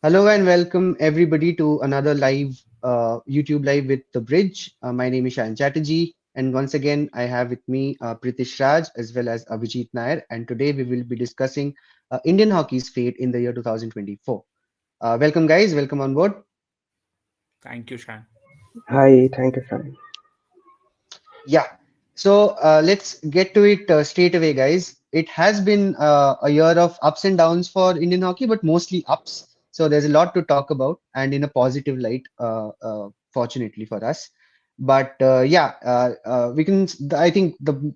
Hello and welcome everybody to another live YouTube live with The Bridge. My name is Shayan Chatterjee, and once again I have with me Pritish Raj as well as Abhijit Nair, and today we will be discussing Indian hockey's fate in the year 2024. Welcome guys, welcome on board. Thank you, Shan. Hi, thank you, Shine. Yeah, so let's get to it straight away, guys. It has been a year of ups and downs for Indian hockey, but mostly ups. So there's a lot to talk about, and in a positive light, fortunately for us. But we can. I think the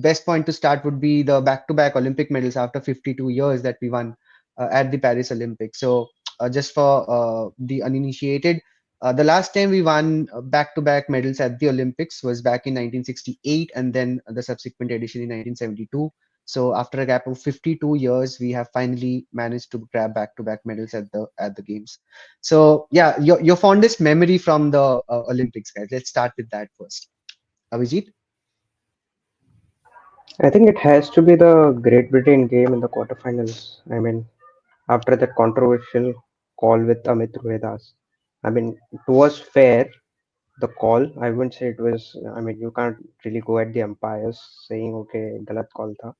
best point to start would be the back-to-back Olympic medals after 52 years that we won at the Paris Olympics. So just for the uninitiated. The last time we won back-to-back medals at the Olympics was back in 1968, and then the subsequent edition in 1972. So after a gap of 52 years, we have finally managed to grab back-to-back medals at the games. So yeah, your fondest memory from the Olympics, guys. Let's start with that first. Abhijit? I think it has to be the Great Britain game in the quarterfinals. I mean, after that controversial call with Amit Rohidas. I mean, it was fair, the call. I wouldn't say it was, I mean, you can't really go at the umpires saying, okay, galat call tha.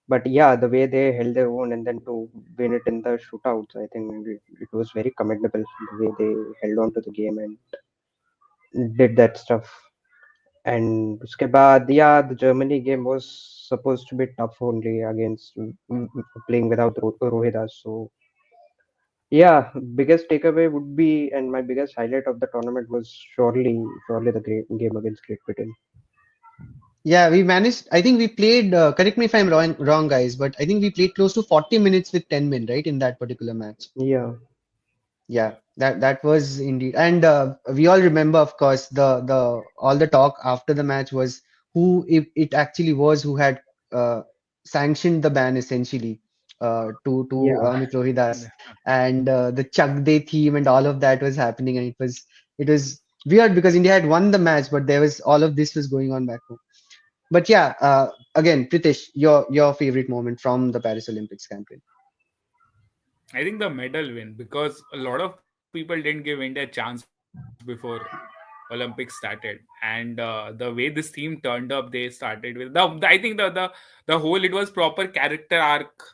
But yeah, the way they held their own and then to win it in the shootouts, I think it was very commendable the way they held on to the game and did that stuff. And उसके बाद yeah, the Germany game was supposed to be tough only against playing without Rohidas. So yeah, biggest takeaway would be, and my biggest highlight of the tournament was surely the great game against Great Britain. Yeah, we managed. I think we played. Correct me if I'm wrong, guys, but I think we played close to 40 minutes with 10 men, right, in that particular match. Yeah, Yeah, that was indeed, and we all remember, of course, the all the talk after the match was who if it actually was who had sanctioned the ban essentially to yeah. Amit Rohidas, Yeah. and the Chak De theme and all of that was happening, and it was weird because India had won the match, but there was all of this was going on back home. But yeah, again, Pritish, your favorite moment from the Paris Olympics campaign. I think the medal win because a lot of people didn't give India a chance before Olympics started, and the way this team turned up, they started with I think the whole it was proper character arc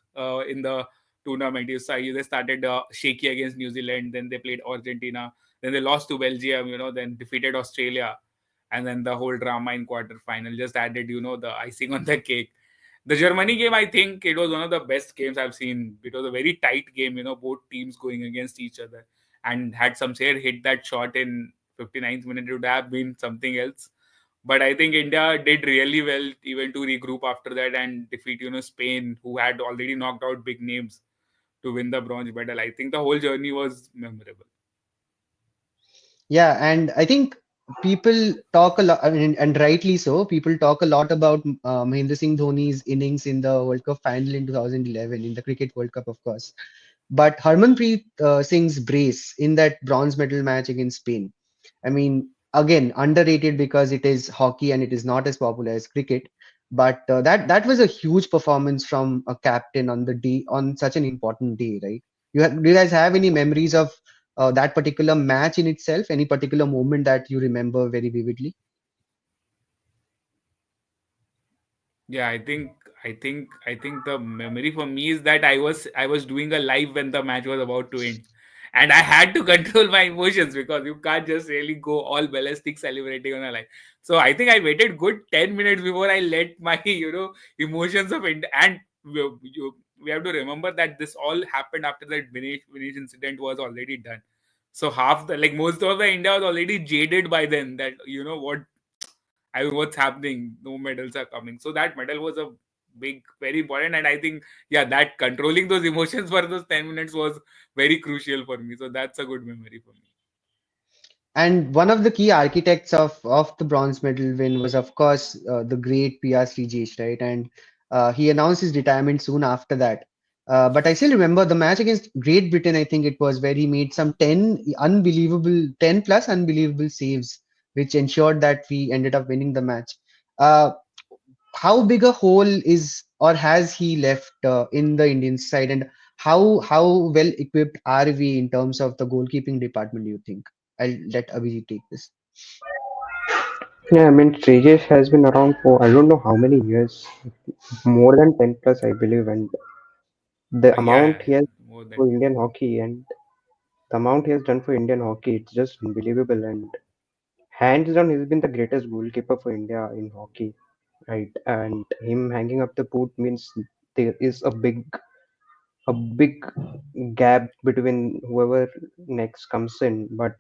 in the tournament. They started shaky against New Zealand, then they played Argentina, then they lost to Belgium, then defeated Australia, and then the whole drama in quarter final just added the icing on the cake. The Germany game, I think it was one of the best games I've seen. It was a very tight game, both teams going against each other. And had Samser hit that shot in 59th minute, it would have been something else. But I think India did really well even to regroup after that and defeat, Spain, who had already knocked out big names to win the bronze medal. I think the whole journey was memorable. Yeah, and I think people talk a lot, I mean, and rightly so. People talk a lot about Mahendra Singh Dhoni's innings in the World Cup final in 2011 in the Cricket World Cup, of course. But Harmanpreet Singh's brace in that bronze medal match against Spain, I mean, again, underrated because it is hockey and it is not as popular as cricket. But that was a huge performance from a captain on the day on such an important day, right? Do you guys have any memories of that particular match in itself? Any particular moment that you remember very vividly? Yeah, I think the memory for me is that I was doing a live when the match was about to end. And I had to control my emotions because you can't just really go all ballistic celebrating on a live. So I think I waited good 10 minutes before I let my, emotions of it. And we have to remember that this all happened after that Vinesh incident was already done. So most of the India was already jaded by then that, what's happening? No medals are coming. So that medal was a big, very important. And I think, yeah, that controlling those emotions for those 10 minutes was very crucial for me. So that's a good memory for me. And one of the key architects of the bronze medal win was, of course, the great PR Srijesh, right? And he announced his retirement soon after that. But I still remember the match against Great Britain. I think it was where he made some 10 plus unbelievable saves, which ensured that we ended up winning the match. Uh, how big a hole is or has he left in the Indian side, and how well equipped are we in terms of the goalkeeping department, do you think? I'll let Abhijit take this. Yeah, I mean, Srijesh has been around for I don't know how many years, more than 10 plus, I believe, and the amount he has More than for Indian hockey and the amount he has done for Indian hockey, it's just unbelievable. And hands down, he's been the greatest goalkeeper for India in hockey, right? And him hanging up the boot means there is a big gap between whoever next comes in. But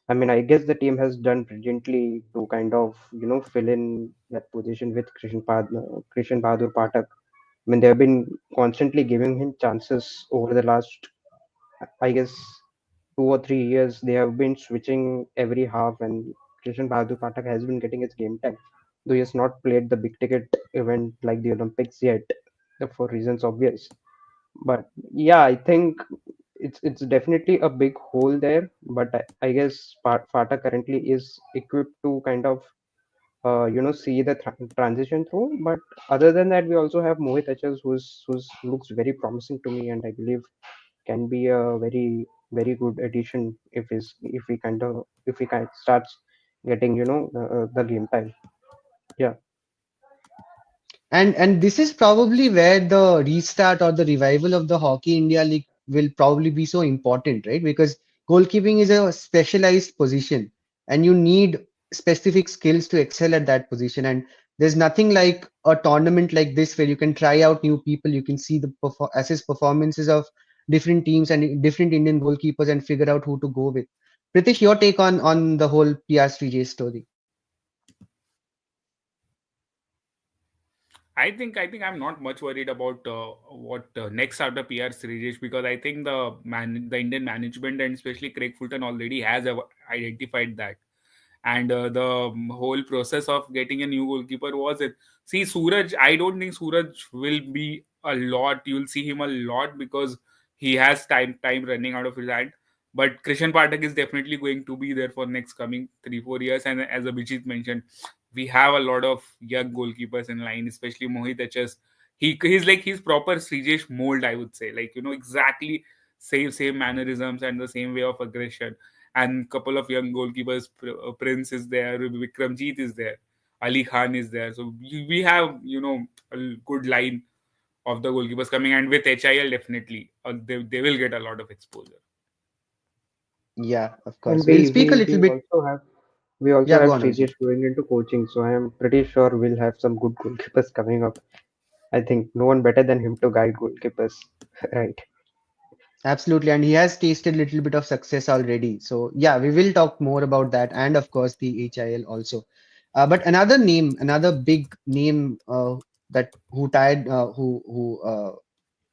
I mean, I guess the team has done brilliantly to kind of fill in that position with Krishan Bahadur Pathak. I mean, they have been constantly giving him chances over the last, I guess, 2 or 3 years. They have been switching every half, and Krishan Bahadur Pathak has been getting his game time. Though he has not played the big ticket event like the Olympics yet, for reasons obvious. But yeah, I think it's definitely a big hole there. But I guess Fata currently is equipped to kind of see the transition through. But other than that, we also have Mohit Achal, who's looks very promising to me, and I believe can be a very good addition if he kind of starts getting the game time. Yeah. And this is probably where the restart or the revival of the Hockey India League will probably be so important, right? Because goalkeeping is a specialized position and you need specific skills to excel at that position. And there's nothing like a tournament like this where you can try out new people, you can see the assess performances of different teams and different Indian goalkeepers and figure out who to go with. Pritish, your take on the whole PR3J story. I think I'm not much worried about what next after PR Srijesh, because I think the Indian management and especially Craig Fulton already has identified that. And the whole process of getting a new goalkeeper was it. See, Suraj, I don't think Suraj will be a lot. You'll see him a lot because he has time running out of his hand. But Krishan Pathak is definitely going to be there for next coming 3-4 years. And as Abhijit mentioned, we have a lot of young goalkeepers in line, especially Mohit Hs. He's proper Srijesh mold, I would say. Like, exactly same mannerisms and the same way of aggression. And couple of young goalkeepers, Prince is there, Vikramjeet is there, Ali Khan is there. So we have a good line of the goalkeepers coming, and with HIL definitely they will get a lot of exposure. Yeah, of And course. We'll speak a little bit. we also Yeah, have go on, Abhijit. Srijesh going into coaching, so I am pretty sure we'll have some good goalkeepers coming up. I think no one better than him to guide goalkeepers, right? Absolutely, and he has tasted a little bit of success already. So yeah, we will talk more about that, and of course the HIL also. But another name, another big name that who tied, who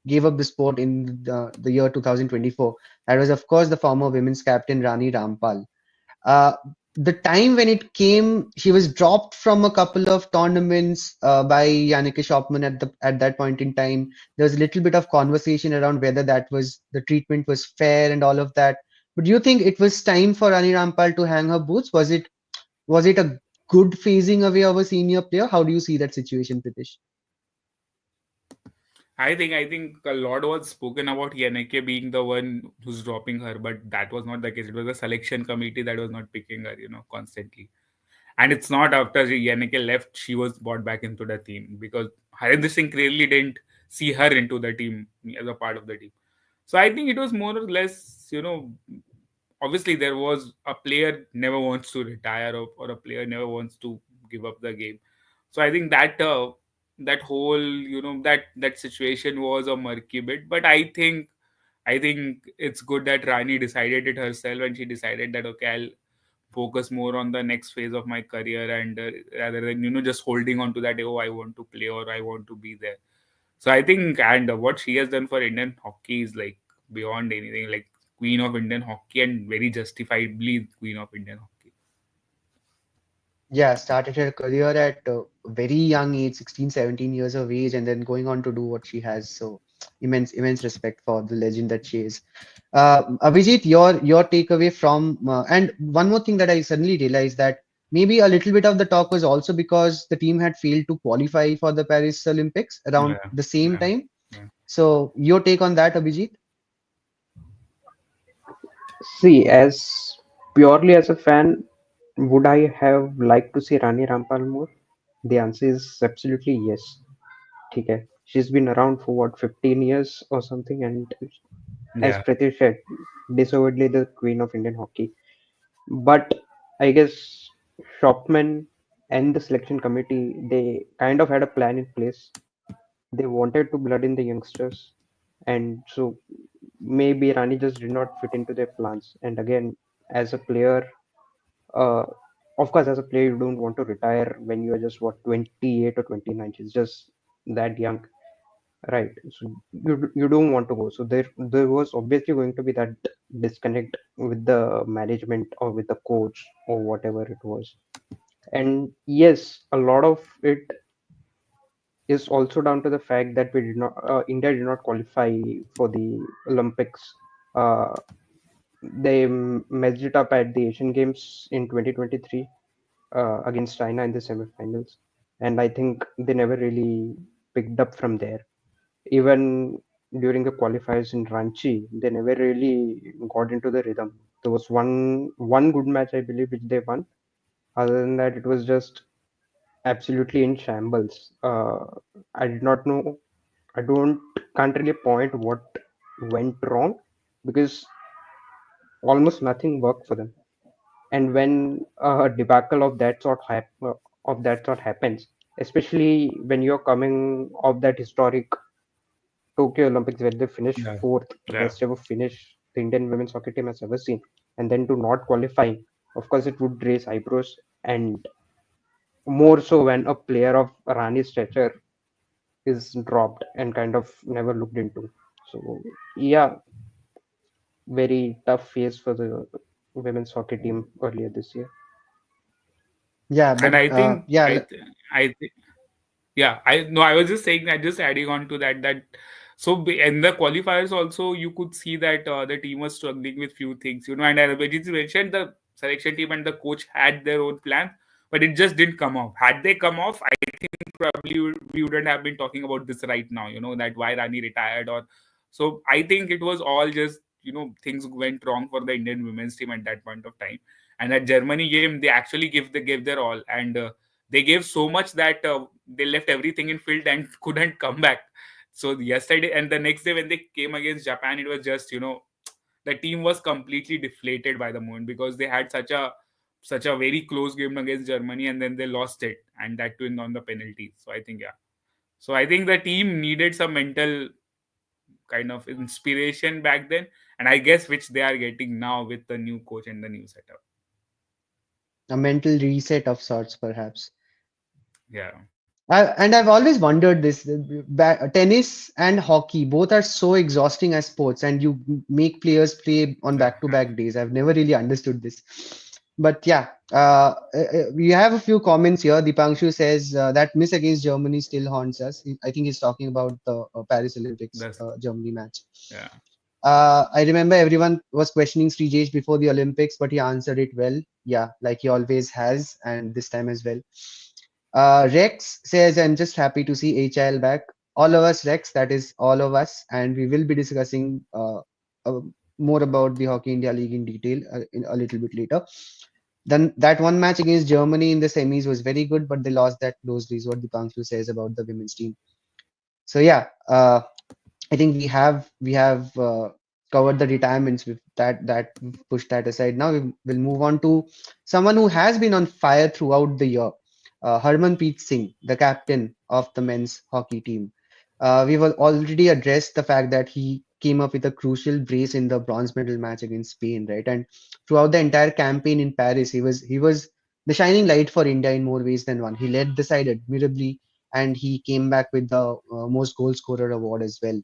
gave up the sport in the year 2024. That was of course the former women's captain Rani Rampal. Uh, the time when it came, she was dropped from a couple of tournaments by Janneke Schopman at that point in time. There was a little bit of conversation around whether that was the treatment was fair and all of that. But do you think it was time for Rani Rampal to hang her boots? Was it a good phasing away of a senior player? How do you see that situation, Pritish? I think a lot was spoken about Yaneke being the one who's dropping her, but that was not the case. It was the selection committee that was not picking her, constantly. And it's not after Yaneke left, she was brought back into the team, because Harinder Singh clearly didn't see her into the team as a part of the team. So I think it was more or less, obviously there was a player never wants to retire, or a player never wants to give up the game. So I think that whole that situation was a murky bit. But I think it's good that Rani decided it herself, and she decided that, okay, I'll focus more on the next phase of my career, and rather than just holding on to that, oh, I want to play or I want to be there. So I think, and what she has done for Indian hockey is like beyond anything, like queen of Indian hockey, and very justifiably queen of Indian hockey. Yeah, started her career at a very young age, 16, 17 years of age, and then going on to do what she has. So immense respect for the legend that she is. Abhijit, your takeaway from and one more thing that I suddenly realized that maybe a little bit of the talk was also because the team had failed to qualify for the Paris Olympics around Yeah, the same yeah, time. yeah. So your take on that, Abhijit? See, as purely as a fan, would I have liked to see Rani Rampal more? The answer is absolutely yes. Okay. She's been around for what, 15 years or something, and as Yeah. Pritish said, deservedly the queen of Indian hockey. But I guess Shopman and the selection committee, they kind of had a plan in place. They wanted to blood in the youngsters, and so maybe Rani just did not fit into their plans. And again, as a player, uh, of course, as a player, you don't want to retire when you're just what, 28 or 29. She's just that young, right? So you don't want to go. So there was obviously going to be that disconnect with the management or with the coach or whatever it was. And yes, a lot of it is also down to the fact that India did not qualify for the Olympics. Uh, they messed it up at the Asian Games in 2023 against China in the semifinals, and I think they never really picked up from there. Even during the qualifiers in Ranchi, they never really got into the rhythm. There was one good match, I believe, which they won. Other than that, it was just absolutely in shambles. I did not know. I don't can't really point what went wrong because almost nothing worked for them. And when a debacle of that sort happens, especially when you're coming off that historic Tokyo Olympics where they finished Yeah. fourth, Yeah. best ever finish the Indian women's hockey team has ever seen, and then to not qualify, of course, it would raise eyebrows, and more so when a player of Rani's stature is dropped and kind of never looked into. So yeah, very tough phase for the women's hockey team earlier this year. Yeah, And but I think yeah, I think yeah, I no, I was just saying that, just adding on to that so in the qualifiers also you could see that the team was struggling with few things, and as Abhijit mentioned, the selection team and the coach had their own plans, but it just didn't come off. Had they come off, I think probably we wouldn't have been talking about this right now, that why Rani retired. Or so I think it was all just, things went wrong for the Indian women's team at that point of time. And at Germany game, they actually gave their all, and they gave so much that they left everything in field and couldn't come back. So yesterday and the next day when they came against Japan, it was just, the team was completely deflated by the moment, because they had such a very close game against Germany, and then they lost it, and that too on the penalties. So I think, yeah. So I think the team needed some mental kind of inspiration back then, and I guess which they are getting now with the new coach and the new setup. a mental reset of sorts, perhaps. Yeah. And I've always wondered this. Tennis and hockey both are so exhausting as sports, and you make players play on back-to-back days. I've never really understood this. But yeah, we have a few comments here. Dipanshu says that miss against Germany still haunts us. I think he's talking about the Paris Olympics That's Germany match. yeah. I remember everyone was questioning Srijesh before the Olympics, but he answered it well. Yeah, like he always has, and this time as well. Rex says, I'm just happy to see HIL back. All of us, Rex, that is all of us. And we will be discussing uh, more about the Hockey India League in detail in a little bit later. Then that one match against Germany in the semis was very good, but they lost that closely, is what Dipanshu says about the women's team. So yeah, I think we have covered the retirements with that pushed that aside. Now we will move on to someone who has been on fire throughout the year, Harmanpreet Singh, the captain of the men's hockey team. We've already addressed the fact that he came up with a crucial brace in the bronze medal match against Spain, right? And throughout the entire campaign in Paris, he was the shining light for India in more ways than one. He led the side admirably, and he came back with the most goal scorer award as well.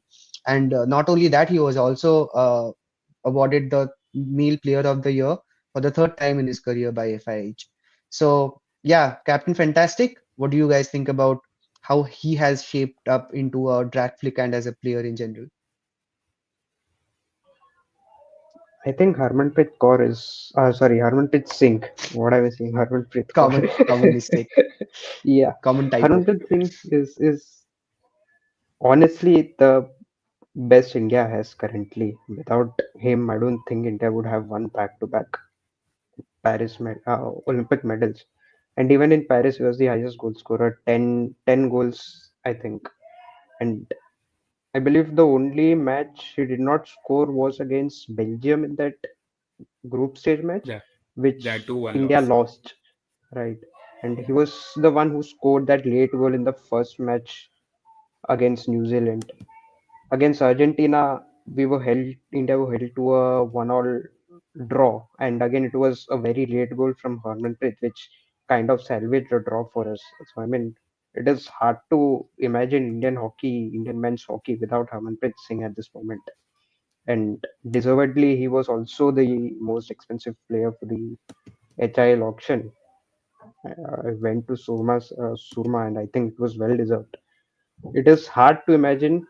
And not only that, he was also awarded the Male Player of the Year for the third time in his career by FIH. So, yeah, Captain Fantastic, what do you guys think about how he has shaped up into a drag flick and as a player in general? I think Harmanpreet Kaur is, sorry, Harmanpreet Singh. What I was saying, Harmanpreet Kaur. Common mistake, Yeah, common typo. Harmanpreet Singh is honestly the best India has currently. Without him, I don't think India would have won back-to-back Olympic medals. And even in Paris, he was the highest goal scorer, 10 goals, I think. And I believe the only match he did not score was against Belgium in that group stage match, Yeah, that which 2-1 India loss. lost, right? And he was the one who scored that late goal in the first match against New Zealand. Against Argentina, India were held to a 1-all draw, and again it was a very late goal from Harmanpreet, which kind of salvaged the draw for us. So I mean, it is hard to imagine Indian men's hockey without Harmanpreet Singh at this moment. And deservedly, he was also the most expensive player for the HIL auction. I went to Surma, and I think it was well deserved. It is hard to imagine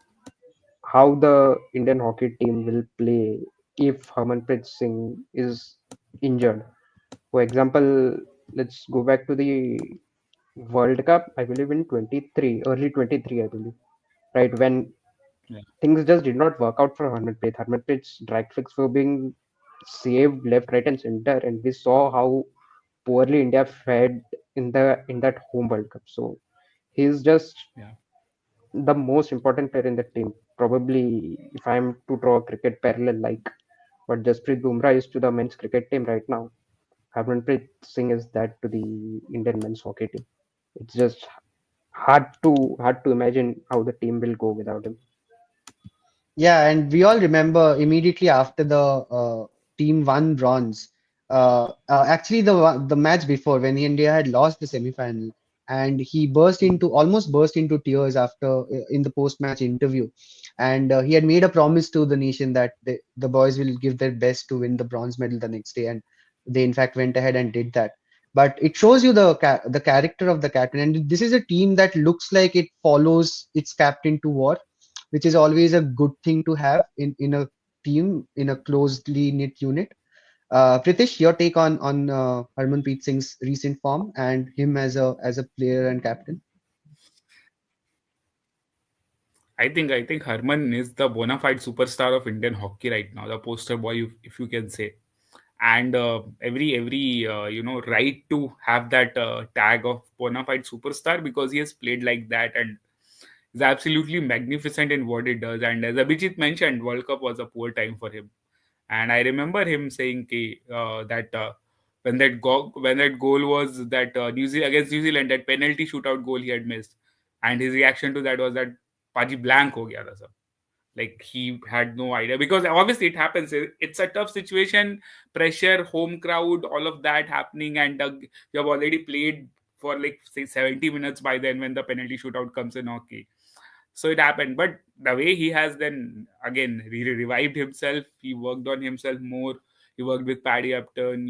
how the Indian hockey team will play if Harmanpreet Singh is injured. For example, let's go back to the World Cup, I believe in 23, early 23, I believe, right? When Yeah. things just did not work out for Harmanpreet. Harmanpreet's drag flicks were being saved left, right, and center, and we saw how poorly India fared in that home World Cup. So he's just Yeah. the most important player in the team. Probably, if I'm to draw a cricket parallel like what Jasprit Bumrah is to the men's cricket team right now, Harmanpreet Singh is that to the Indian men's hockey team. It's just hard to imagine how the team will go without him. Yeah, and we all remember immediately after the team won bronze. Actually, the match before when India had lost the semi-final, and he almost burst into tears after in the post-match interview, and he had made a promise to the nation that the boys will give their best to win the bronze medal the next day, and they in fact went ahead and did that. But it shows you the character of the captain, and this is a team that looks like it follows its captain to war, which is always a good thing to have in a team, in a closely knit unit. Pritish, your take on Harmanpreet Singh's recent form and him as a player and captain? I think Harman is the bona fide superstar of Indian hockey right now, the poster boy, if you can say. And every right to have that tag of bona fide superstar because he has played like that and is absolutely magnificent in what it does. And as Abhijit mentioned, World Cup was a poor time for him. And I remember him saying that when that goal was that New Zealand against New Zealand, that penalty shootout goal he had missed, and his reaction to that was that Paji blank ho gaya tha sab. Like he had no idea because obviously it happens. It's a tough situation, pressure, home crowd, all of that happening, and you have already played for like say 70 minutes by then when the penalty shootout comes in hockey. So it happened, but the way he has then again revived himself, he worked on himself more. He worked with Paddy Upton,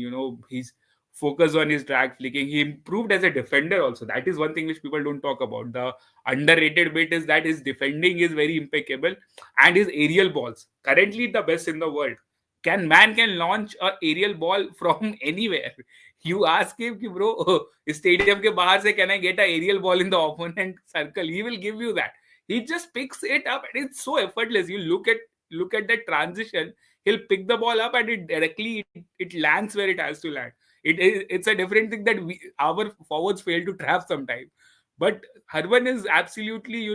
he's focused on his drag flicking. He improved as a defender also. That is one thing which people don't talk about. The underrated bit is that his defending is very impeccable, and his aerial balls currently the best in the world. Can launch a aerial ball from anywhere. You ask him कि bro, stadium के बाहर से can I get a aerial ball in the opponent circle, he will give you that. He just picks it up and it's so effortless. You look at that transition, he'll pick the ball up and it lands where it has to land. It's a different thing that our forwards fail to trap sometimes. But Harman is absolutely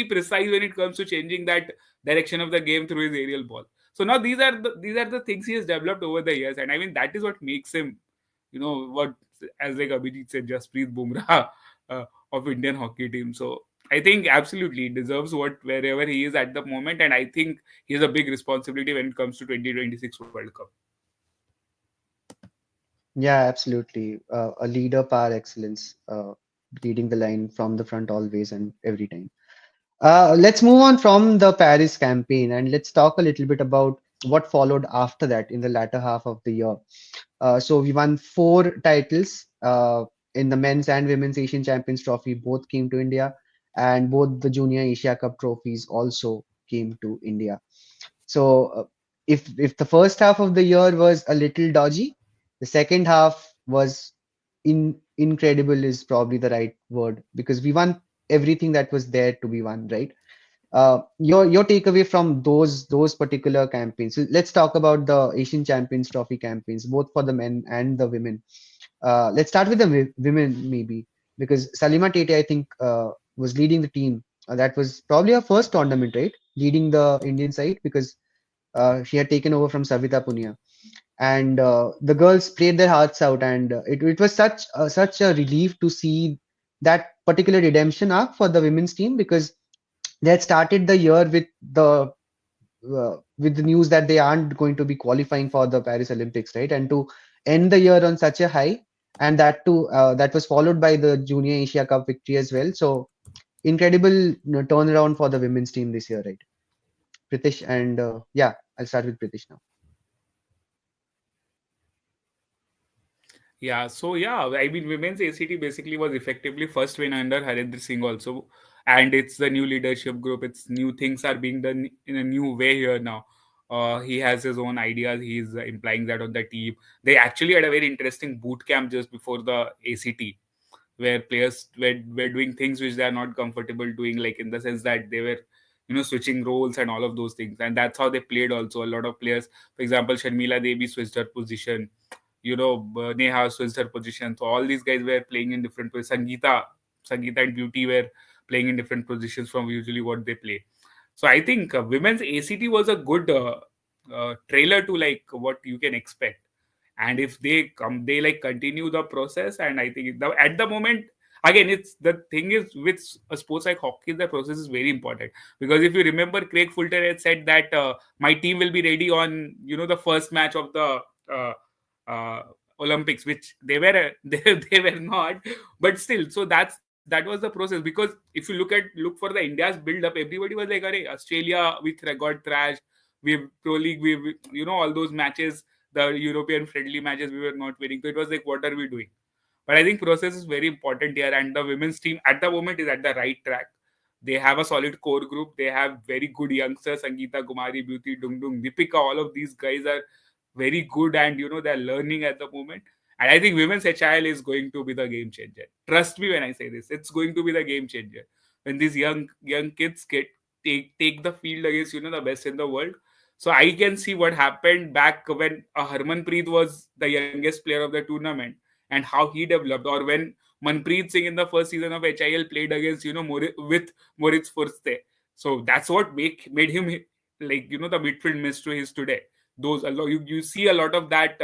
precise when it comes to changing that direction of the game through his aerial ball. So now these are the things he has developed over the years, and I mean that is what makes him, what, as like Abhijit said, Jasprit Bumrah of Indian hockey team. So I think absolutely he deserves wherever he is at the moment, and I think he has a big responsibility when it comes to 2026 World Cup. Yeah, absolutely. A leader par excellence, leading the line from the front always and every time. Let's move on from the Paris campaign and let's talk a little bit about what followed after that in the latter half of the year. So we won four titles in the men's and women's Asian Champions Trophy. Both came to India, and both the Junior Asia Cup trophies also came to India. So if the first half of the year was a little dodgy, the second half was incredible is probably the right word because we won everything that was there to be won, right? Your takeaway from those particular campaigns. So let's talk about the Asian Champions Trophy campaigns, both for the men and the women. Let's start with the women maybe, because Salima Tete, I think, was leading the team. That was probably her first tournament, right? Leading the Indian side, because she had taken over from Savita Punia, and the girls played their hearts out, and it was such a relief to see that particular redemption arc for the women's team, because they had started the year with the news that they aren't going to be qualifying for the Paris Olympics, right? And to end the year on such a high, and that too, that was followed by the Junior Asia Cup victory as well. So incredible, turnaround for the women's team this year, right? Pritish, and yeah, I'll start with Pritish now. Yeah, so yeah, I mean, women's ACT basically was effectively first win under Harendra Singh also, and it's the new leadership group. It's new things are being done in a new way here now. He has his own ideas. He's implying that on the team. They actually had a very interesting boot camp just before the ACT, where players were doing things which they are not comfortable doing, like in the sense that they were, switching roles and all of those things, and that's how they played. Also, a lot of players, for example, Sharmila Devi switched her position, Neha switched her position. So all these guys were playing in different positions. Sangeeta and Beauty were playing in different positions from usually what they play. So I think women's ACT was a good trailer to like what you can expect. And if they like continue the process, and I think at the moment, again, it's the thing is with a sports like hockey, the process is very important, because if you remember, Craig Fulton had said that my team will be ready on the first match of the uh, uh, Olympics, which they were they were not, but still. So that was the process, because if you look for the India's build up, everybody was like, "Arey, Australia we got thrashed, we pro league, we all those matches, the European friendly matches, we were not winning." So it was like, what are we doing? But I think process is very important here, and the women's team at the moment is at the right track. They have a solid core group. They have very good youngsters: Sangeeta, Kumari, Beauty, Dung Dung, Deepika. All of these guys are very good, and they're learning at the moment. And I think women's HIL is going to be the game changer. Trust me when I say this, it's going to be the game changer. When these young kids take the field against the best in the world. So I can see what happened back when Harmanpreet was the youngest player of the tournament, and how he developed, or when Manpreet Singh in the first season of HIL played against with Moritz Forste. So that's what made him like the midfield mystery he is today. Those you see a lot of that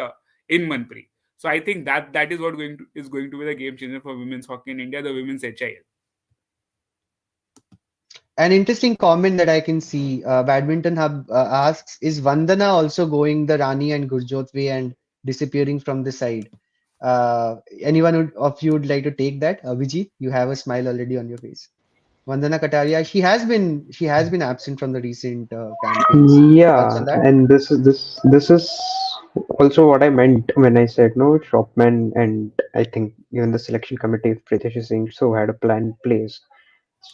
in Manpreet. So I think that is what is going to be the game changer for women's hockey in India, the women's HIL. An interesting comment that I can see, Badminton Hub asks, is Vandana also going the Rani and Gurjot way and disappearing from the side? Anyone of you would like to take that? Vijay, you have a smile already on your face. Vandana Kataria, she has been absent from the recent campaigns. Thoughts Yeah, on that? and this is also what I meant when I said no. Shopman and I think even the selection committee, if Pritesh is saying so, had a plan in place.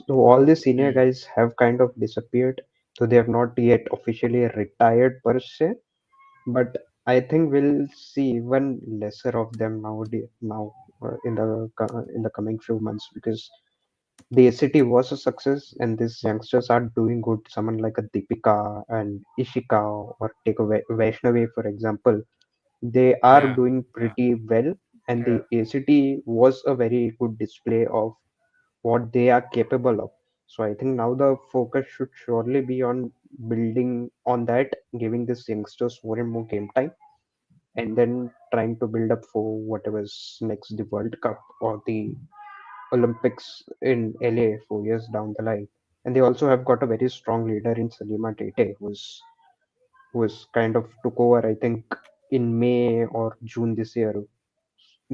So all the senior Hmm. guys have kind of disappeared. So they have not yet officially retired per se, but I think we'll see even lesser of them now in the coming few months, because the city was a success and these youngsters are doing good. Someone like a Deepika and Ishika, or take a Vaishnavi for example, they are Yeah, doing yeah, pretty well, and yeah, the ACT was a very good display of what they are capable of. So I think now the focus should surely be on building on that, giving these youngsters more and more game time, and then trying to build up for whatever's next, the World Cup or the Olympics in LA 4 years down the line. And they also have got a very strong leader in Salima Tete, who's kind of took over, I think, in May or June this year.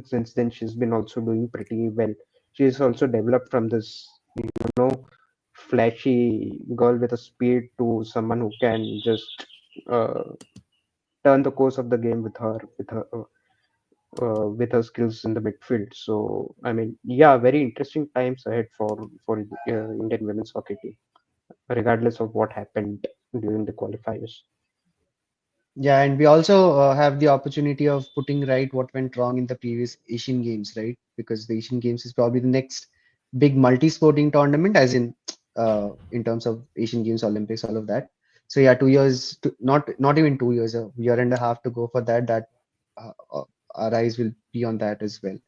Since then, she's been also doing pretty well. She's also developed from this, you know, flashy girl with a speed to someone who can just uh, turn the course of the game with her skills in the midfield. So I mean, yeah, very interesting times ahead for Indian women's hockey team, regardless of what happened during the qualifiers. Yeah, and we also have the opportunity of putting right what went wrong in the previous Asian Games, right? Because the Asian Games is probably the next big multi-sporting tournament, as in in terms of Asian Games, Olympics, all of that. So yeah, 2 years, not even 2 years, a year and a half to go for that. Our eyes will be on that as well.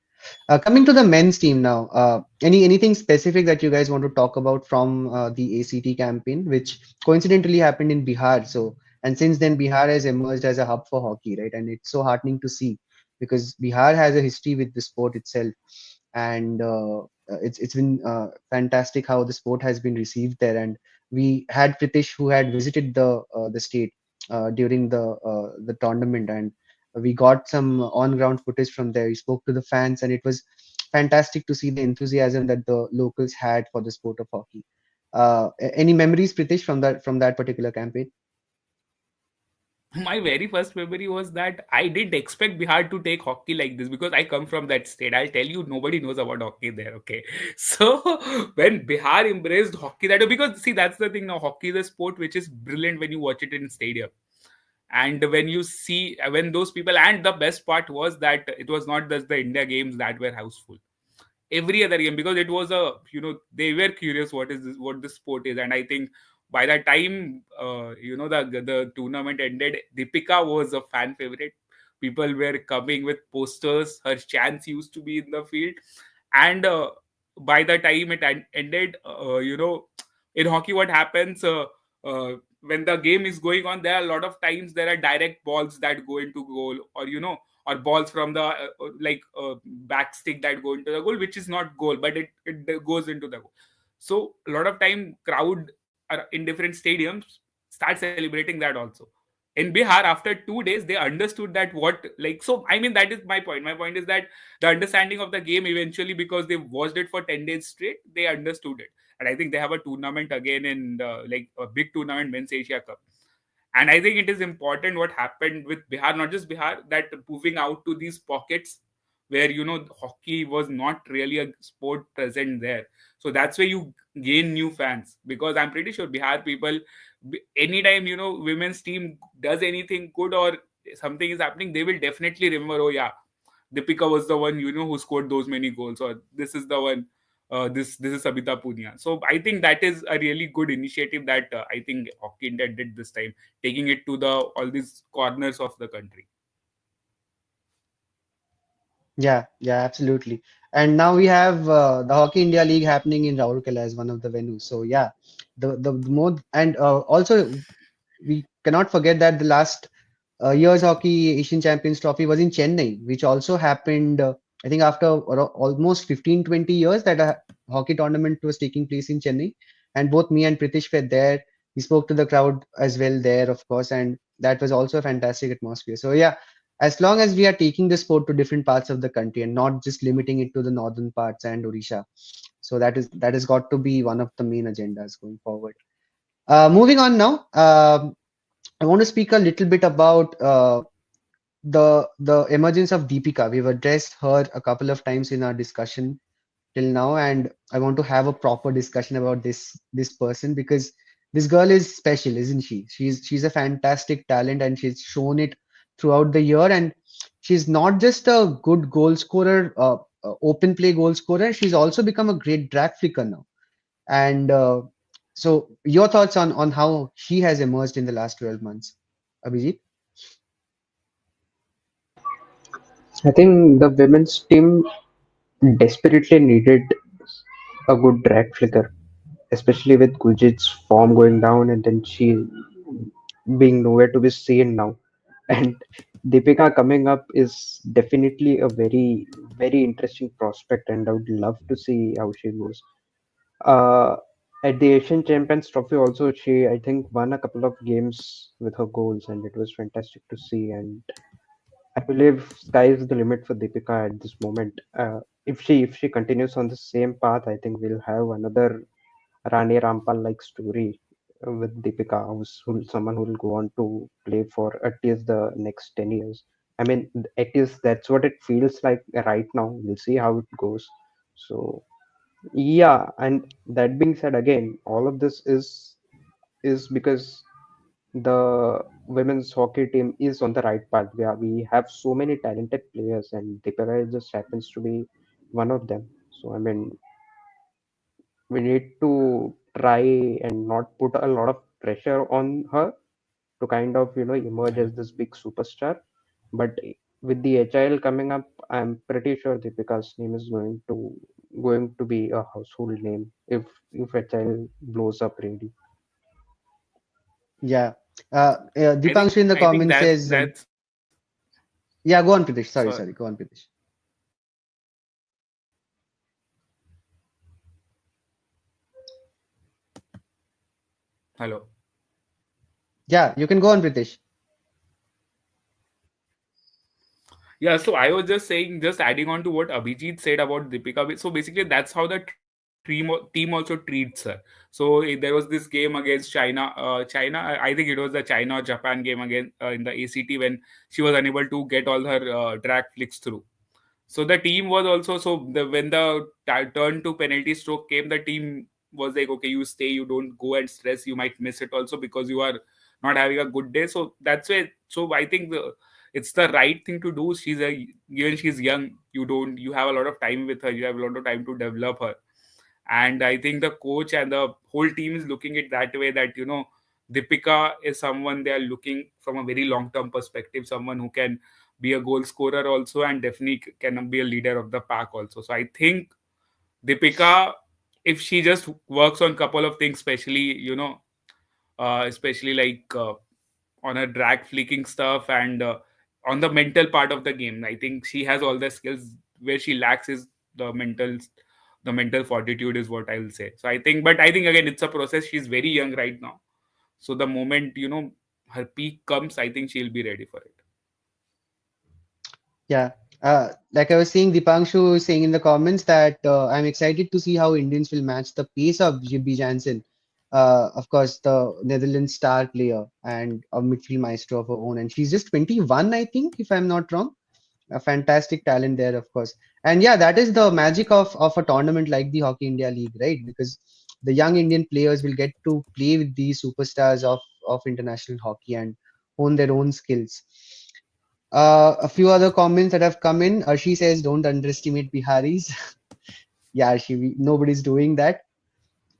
Coming to the men's team now, anything specific that you guys want to talk about from the ACT campaign, which coincidentally happened in Bihar. So, and since then, Bihar has emerged as a hub for hockey, right? And it's so heartening to see because Bihar has a history with the sport itself, and it's been fantastic how the sport has been received there. And we had Pritish who had visited the state during the tournament, and we got some on ground footage from there. We spoke to the fans, and it was fantastic to see the enthusiasm that the locals had for the sport of hockey. Any memories, Pritish, from that particular campaign? My very first memory was that I didn't expect Bihar to take hockey like this because I come from that state. I'll tell you, nobody knows about hockey there. Okay, so when Bihar embraced hockey, that because see that's the thing now. Hockey is a sport which is brilliant when you watch it in stadium, and when you see when those people. And the best part was that it was not just the India games that were houseful, every other game, because it was a they were curious what is this, what this sport is. And I think by the time the tournament ended, Deepika was a fan favorite. People were coming with posters, her chants used to be in the field. And by the time it ended, in hockey what happens, when the game is going on, there are a lot of times there are direct balls that go into goal, or balls from the back stick that go into the goal, which is not goal, but it goes into the goal. So a lot of time crowd are in different stadiums start celebrating that also. In Bihar, after 2 days, they understood that what like so. I mean, that is my point. My point is that the understanding of the game eventually, because they watched it for 10 days straight, they understood it. And I think they have a tournament again in a big tournament, Men's Asia Cup. And I think it is important what happened with Bihar, not just Bihar, that moving out to these pockets where hockey was not really a sport present there. So that's where you gain new fans, because I'm pretty sure Bihar people, anytime women's team does anything good or something is happening, they will definitely remember, oh yeah, Deepika was the one who scored those many goals, or this is the one. This is Sabita Punia. So I think that is a really good initiative that I think Hockey India did this time, taking it to the all these corners of the country. Yeah, yeah, absolutely. And now we have the Hockey India League happening in Raurkela as one of the venues. So yeah, the more and also we cannot forget that the last year's Hockey Asian Champions Trophy was in Chennai, which also happened, I think, after almost 15, 20 years that a hockey tournament was taking place in Chennai. And both me and Pritish were there. We spoke to the crowd as well there, of course, and that was also a fantastic atmosphere. So yeah, as long as we are taking the sport to different parts of the country and not just limiting it to the northern parts and Odisha, so that has got to be one of the main agendas going forward. Moving on now, I want to speak a little bit about the emergence of Deepika. We've addressed her a couple of times in our discussion till now, and I want to have a proper discussion about this person because this girl is special, isn't she? She's a fantastic talent, and she's shown it throughout the year. And she's not just a good goal scorer, open play goal scorer. She's also become a great drag flicker now. And so, your thoughts on how she has emerged in the last 12 months, Abhijit? I think the women's team desperately needed a good drag flicker, especially with Guljit's form going down and then she being nowhere to be seen now. And Deepika coming up is definitely a very, very interesting prospect, and I would love to see how she goes. Uh, at the Asian Champions Trophy, also, she, I think, won a couple of games with her goals, and it was fantastic to see. And I believe sky is the limit for Deepika at this moment. If she continues on the same path, I think we'll have another Rani Rampal like story with Deepika, someone who will go on to play for at least the next 10 years. I mean, at least that's what it feels like right now. We'll see how it goes. So yeah, and that being said, again, all of this is because the women's hockey team is on the right path. We have so many talented players, and Deepika just happens to be one of them. So I mean, we need to try and not put a lot of pressure on her to kind of emerge as this big superstar. But with the HIL coming up, I'm pretty sure Deepika's name is going to be a household name if HIL blows up really. Yeah. I Dipanshu in think the comments says, that's yeah, go on, Pritesh. Sorry, so. sorry. Go on, Pritesh. Hello. Yeah, you can go on, Pritesh. Yeah, so I was just saying, just adding on to what Abhijit said about Deepika. So basically, that's how the team also treats her. So there was this game against China. China, I think it was the China or Japan game again in the ACT when she was unable to get all her drag flicks through. So the team was also when the turn to penalty stroke came, the team was like, okay, you stay, you don't go and stress, you might miss it also because you are not having a good day. So that's why. So I think it's the right thing to do. Given she's young, you have a lot of time with her, you have a lot of time to develop her, and I think the coach and the whole team is looking at that way that Deepika is someone they are looking from a very long term perspective, someone who can be a goal scorer also and definitely can be a leader of the pack also. So I think Deepika, if she just works on couple of things, especially like on her drag flicking stuff and on the mental part of the game, I think she has all the skills. Where she lacks is the mental fortitude is what I will say. So I think again it's a process. She's very young right now, so the moment her peak comes, I think she'll be ready for it. Yeah. Like I was saying, Dipanshu is saying in the comments that I'm excited to see how Indians will match the pace of Jibby Jansen. Of course, the Netherlands star player and a midfield maestro of her own. And she's just 21, I think, if I'm not wrong. A fantastic talent there, of course. And yeah, that is the magic of a tournament like the Hockey India League, right? Because the young Indian players will get to play with these superstars of international hockey and hone their own skills. A few other comments that have come in. She says, "Don't underestimate Biharis." Yeah, nobody's doing that.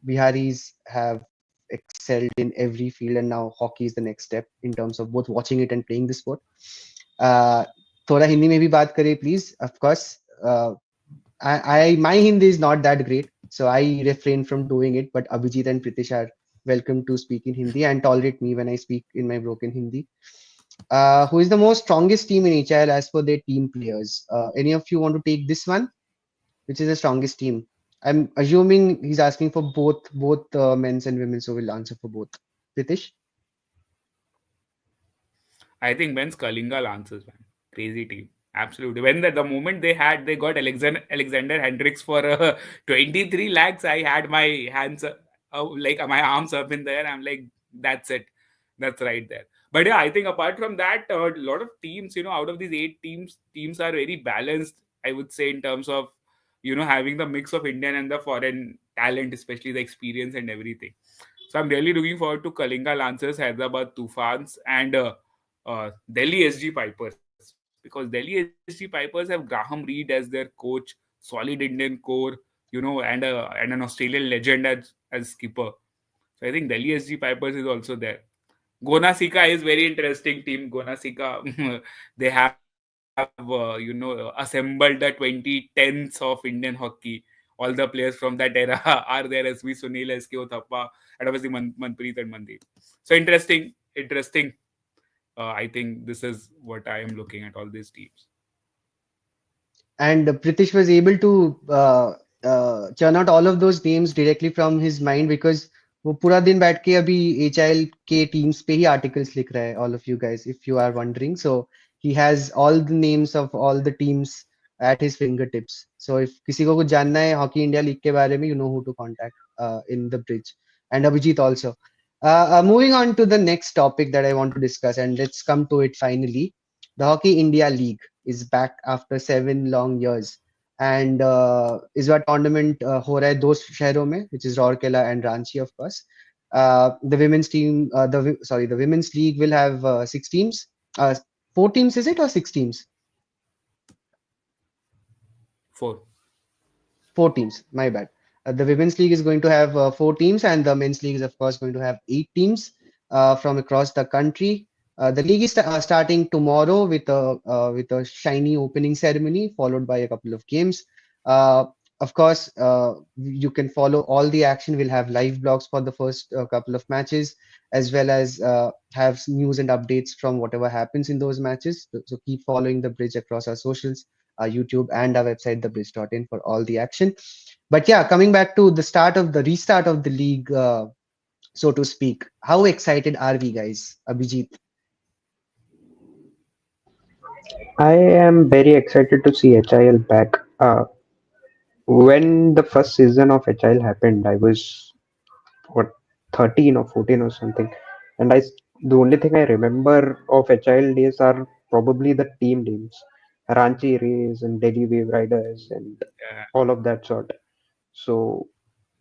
Biharis have excelled in every field, and now hockey is the next step in terms of both watching it and playing the sport. Uh, थोड़ा हिंदी में भी बात करें, please. Of course, uh, my Hindi is not that great, so I refrain from doing it. But Abhijit and Pritish are welcome to speak in Hindi and tolerate me when I speak in my broken Hindi. Who is the most strongest team in HIL as per their team players? Any of you want to take this one? Which is the strongest team? I'm assuming he's asking for both men's and women's, so we'll answer for both. Pritish? I think men's Kalinga answers, man. Crazy team. Absolutely. When the moment they got Alexander Hendricks for 23 lakhs, I had my hands like my arms up in there. I'm like, that's it. That's right there. But yeah, I think apart from that, a lot of teams, out of these 8 teams, teams are very balanced, I would say, in terms of, having the mix of Indian and the foreign talent, especially the experience and everything. So I'm really looking forward to Kalinga Lancers, Hyderabad Tufans, and Delhi SG Pipers, because Delhi SG Pipers have Graham Reed as their coach, solid Indian core, and an Australian legend as skipper. So I think Delhi SG Pipers is also there. Gonasika is very interesting team. Gonasika, they have assembled the 2010s of Indian hockey. All the players from that era are there. SB Sunil, SK Uthappa, and obviously Manpreet and Mandeep. So interesting. I think this is what I am looking at all these teams. And Pritish was able to churn out all of those names directly from his mind because वो पूरा दिन बैठ के अभी HIL के teams पे ही articles लिख रहा है, all of you guys, if you are wondering. So he has all the names of all the teams at his fingertips. So if किसी को कुछ जानना है Hockey India League के बारे में, you know who to contact in the bridge. And Abhijit also. Moving on to the next topic that I want to discuss, and let's come to it finally. The Hockey India League is back after 7 long years. And इस बार tournament हो रहा है दो शहरों में, which is Rourkela and Ranchi, of course. The women's team, the women's league will have 6 teams. 4 teams, is it, or 6 teams? 4. 4 teams. My bad. The women's league is going to have 4 teams, and the men's league is, of course, going to have 8 teams from across the country. The league is starting tomorrow with a shiny opening ceremony, followed by a couple of games. Uh, of course, you can follow all the action. We'll have live blogs for the first couple of matches, as well as have news and updates from whatever happens in those matches. So keep following the bridge across our socials, our YouTube, and our website, thebridge.in, for all the action. But yeah, coming back to the restart of the league, so to speak, how excited are we, guys? Abhijit. I am very excited to see HIL back. When the first season of HIL happened, I was what 13 or 14 or something, and the only thing I remember of HIL days are probably the team names, Ranchi Rays and Delhi Wave Riders and Yeah. all of that sort. So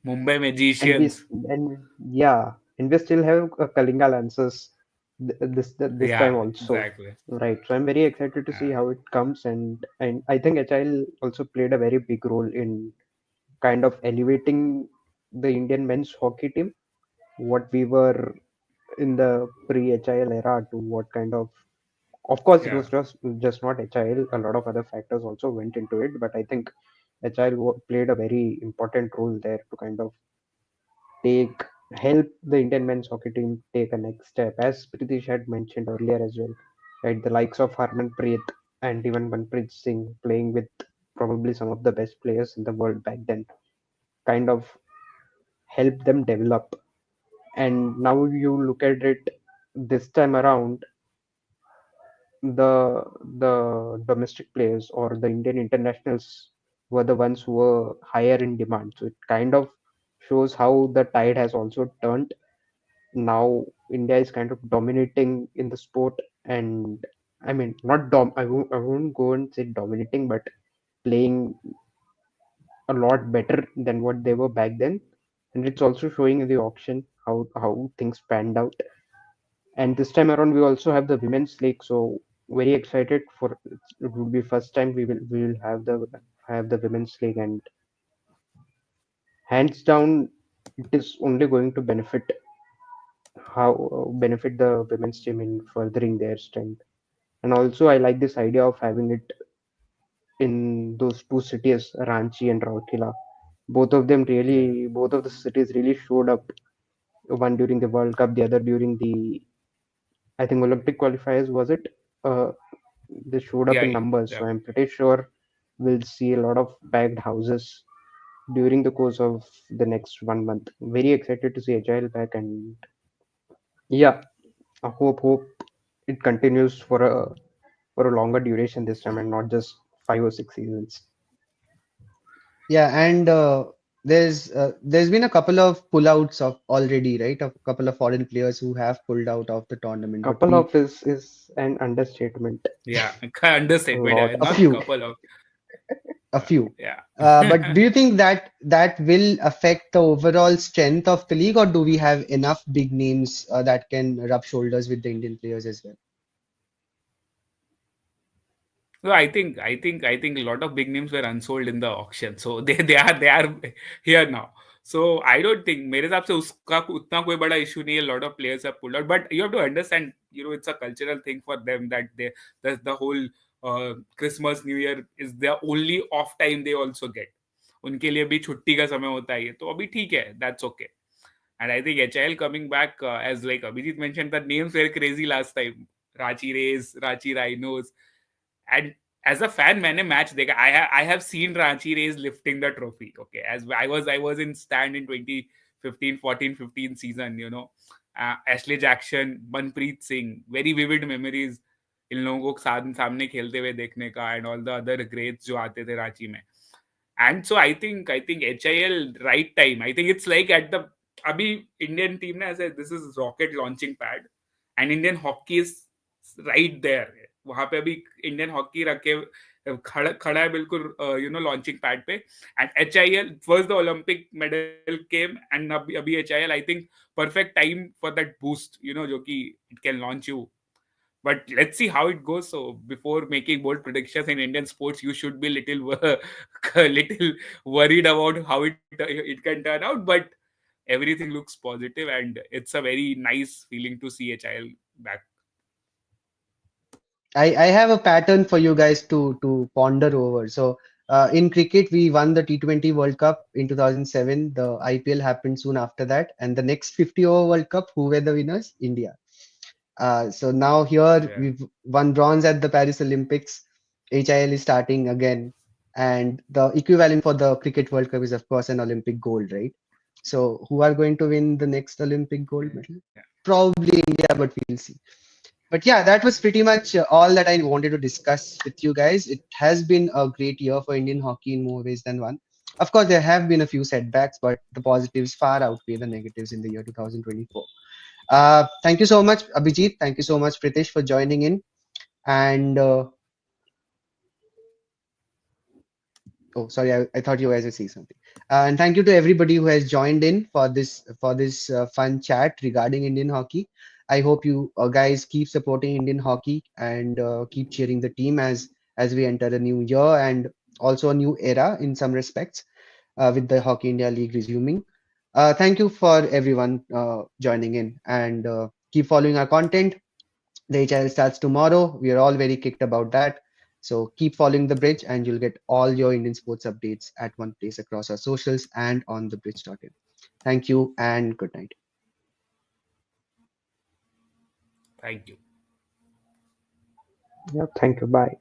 Mumbai and we Magicians. and yeah, and we still have Kalinga Lancers this time Yeah, also, exactly. right? So I'm very excited to see Uh, how it comes, and I think HIL also played a very big role in kind of elevating the Indian men's hockey team, what we were in the pre-HIL era to what kind of course it yeah. was just not HIL, a lot of other factors also went into it, but I think HIL played a very important role there to kind of take help the Indian men's hockey team take a next step, as Pritish had mentioned earlier as well, right? The likes of Harmanpreet and even Manpreet Singh playing with probably some of the best players in the world back then, kind of helped them develop. And now you look at it this time around, the domestic players or the Indian internationals were the ones who were higher in demand. So it kind of shows how the tide has also turned. Now India is kind of dominating in the sport, and I mean not I won't go and say dominating, but playing a lot better than what they were back then. And it's also showing in the auction how things panned out. And this time around, we also have the women's league, so very excited for it will be first time we will have the women's league, and hands down, it is only going to benefit the women's team in furthering their strength. And also, I like this idea of having it in those two cities, Ranchi and Rourkela. Both of the cities really showed up. One during the World Cup, the other during the I think Olympic qualifiers was it? Uh, they showed up Yeah. in numbers, Yeah. so I'm pretty sure we'll see a lot of packed houses during the course of the next 1 month. Very excited to see Agile back, and yeah, I hope it continues for a longer duration this time and not just 5 or 6 seasons. Yeah, and there's been a couple of pullouts of already, right? A couple of foreign players who have pulled out of the tournament, but Couple we of is an understatement. Yeah. A Understatement. lot. a Not few, couple of. a few. Yeah. But do you think that that will affect the overall strength of the league, or do we have enough big names that can rub shoulders with the Indian players as well? So I think a lot of big names were unsold in the auction. So they are here now. So I don't think मेरे हिसाब से उसका उतना कोई बड़ा issue नहीं है. A lot of players have pulled out, but you have to understand, it's a cultural thing for them that the whole Christmas New Year is their only off time they also get. उनके लिए भी छुट्टी का समय होता है ये, तो अभी ठीक है, that's okay. And I think HIL coming back, as like Abhijit mentioned, the names were crazy last time. Ranchi Rays, Ranchi Rhinos, and as a fan, मैंने match देखा. I have seen Ranchi Rays lifting the trophy. Okay, as I was in stand in 2015, 14, 15 season. Ashley Jackson, Manpreet Singh, very vivid memories. इन लोगों को सामने खेलते हुए देखने का, and all the other greats जो आते थे रांची में. And so I think HIL right time. I think it's like at the अभी Indian team ने ऐसे this is rocket launching pad, and Indian hockey is right there. वहां पे अभी इंडियन हॉकी रखे खड़ा खड़ा है बिल्कुल लॉन्चिंग पैड पे. And HIL first the Olympic medal came, and अभी HIL I think perfect time for that boost, जो कि it can launch you But let's see how it goes. So before making bold predictions in Indian sports, you should be little little worried about how it can turn out. But everything looks positive, and it's a very nice feeling to see HIL back. I have a pattern for you guys to ponder over. So in cricket, we won the T20 World Cup in 2007. The IPL happened soon after that, and the next 50 over World Cup, who were the winners? India. So now here Yeah. we've won bronze at the Paris Olympics. HIL is starting again, and the equivalent for the Cricket World Cup is of course an Olympic gold, right? So who are going to win the next Olympic gold medal? Yeah. Probably India, but we'll see. But yeah, that was pretty much all that I wanted to discuss with you guys. It has been a great year for Indian hockey in more ways than one. Of course, there have been a few setbacks, but the positives far outweigh the negatives in the year 2024. Thank you so much, Abhijit. Thank you so much, Pritish, for joining in. And oh, sorry, I thought you guys would say something. And thank you to everybody who has joined in for this fun chat regarding Indian hockey. I hope you guys keep supporting Indian hockey and keep cheering the team as we enter a new year and also a new era in some respects with the Hockey India League resuming. Thank you for everyone joining in and keep following our content. The HIL starts tomorrow. We are all very kicked about that. So keep following the bridge and you'll get all your Indian sports updates at one place across our socials and on thebridge.in. Thank you and good night. Thank you. Yeah, thank you. Bye.